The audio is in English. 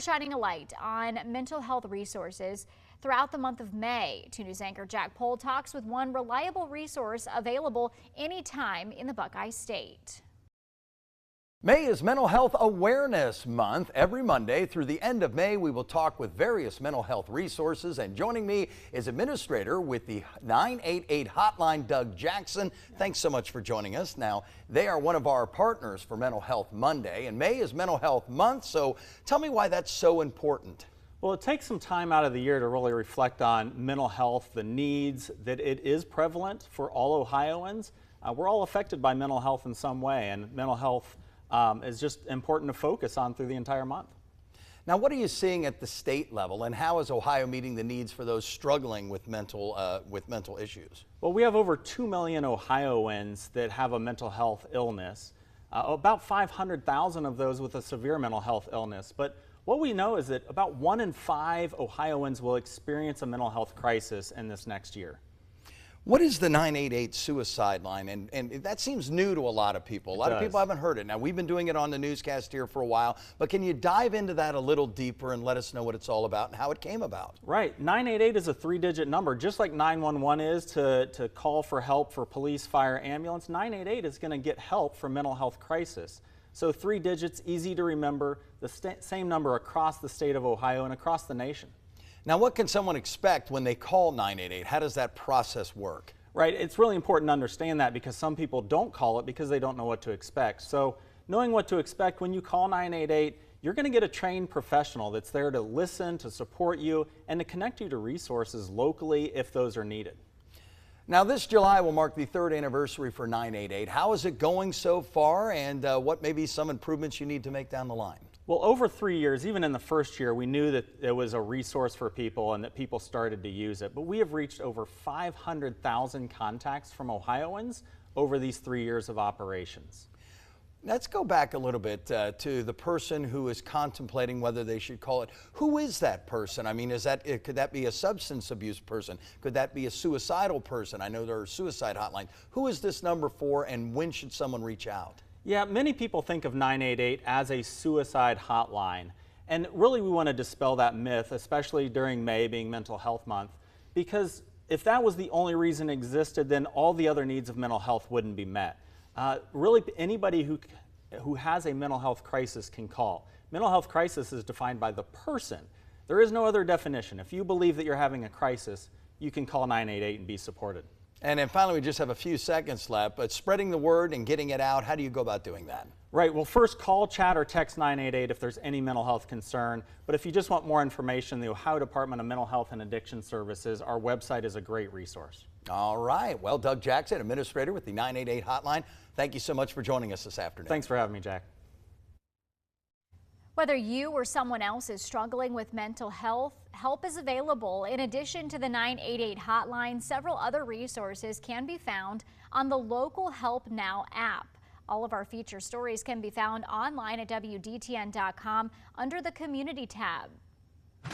we're shining a light on mental health resources throughout the month of May. 2 News anchor Jack Pohl talks with one reliable resource available anytime in the Buckeye State. May is Mental Health Awareness Month. Every Monday through the end of May, we will talk with various mental health resources. And joining me is administrator with the 988 hotline, Doug Jackson. Thanks so much for joining us. Now, they are one of our partners for Mental Health Monday, and May is Mental Health Month. So tell me why that's so important. Well, it takes some time out of the year to really reflect on mental health, the needs, that it is prevalent for all Ohioans. We're all affected by mental health in some way, and mental health is just important to focus on through the entire month. Now, what are you seeing at the state level, and how is Ohio meeting the needs for those struggling with mental issues? Well, we have over 2 million Ohioans that have a mental health illness, about 500,000 of those with a severe mental health illness. But what we know is that about 1 in 5 Ohioans will experience a mental health crisis in this next year. What is the 988 suicide line? And that seems new to a lot of people. A lot of people haven't heard it. Now, we've been doing it on the newscast here for a while, but can you dive into that a little deeper and let us know what it's all about and how it came about? Right. 988 is a 3-digit number, just like 911 is to call for help for police, fire, ambulance. 988 is going to get help for mental health crisis. So 3 digits, easy to remember, the same number across the state of Ohio and across the nation. Now, what can someone expect when they call 988? How does that process work? Right, it's really important to understand that because some people don't call it because they don't know what to expect. So knowing what to expect when you call 988, you're going to get a trained professional that's there to listen, to support you, and to connect you to resources locally if those are needed. Now, this July will mark the 3rd anniversary for 988. How is it going so far, and what may be some improvements you need to make down the line? Well, over 3 years, even in the first year, we knew that it was a resource for people and that people started to use it. But we have reached over 500,000 contacts from Ohioans over these 3 years of operations. Let's go back a little bit to the person who is contemplating whether they should call it. Who is that person? I mean, could that be a substance abuse person? Could that be a suicidal person? I know there are suicide hotlines. Who is this number for, and when should someone reach out? Yeah, many people think of 988 as a suicide hotline. And really we want to dispel that myth, especially during May being Mental Health Month, because if that was the only reason it existed, then all the other needs of mental health wouldn't be met. Really, anybody who has a mental health crisis can call. Mental health crisis is defined by the person. There is no other definition. If you believe that you're having a crisis, you can call 988 and be supported. And then finally, we just have a few seconds left, but spreading the word and getting it out, how do you go about doing that? Right, well, first call, chat, or text 988 if there's any mental health concern. But if you just want more information, the Ohio Department of Mental Health and Addiction Services, our website is a great resource. All right. Well, Doug Jackson, administrator with the 988 hotline, thank you so much for joining us this afternoon. Thanks for having me, Jack. Whether you or someone else is struggling with mental health, help is available. In addition to the 988 hotline, several other resources can be found on the local Help Now app. All of our feature stories can be found online at WDTN.com under the Community tab.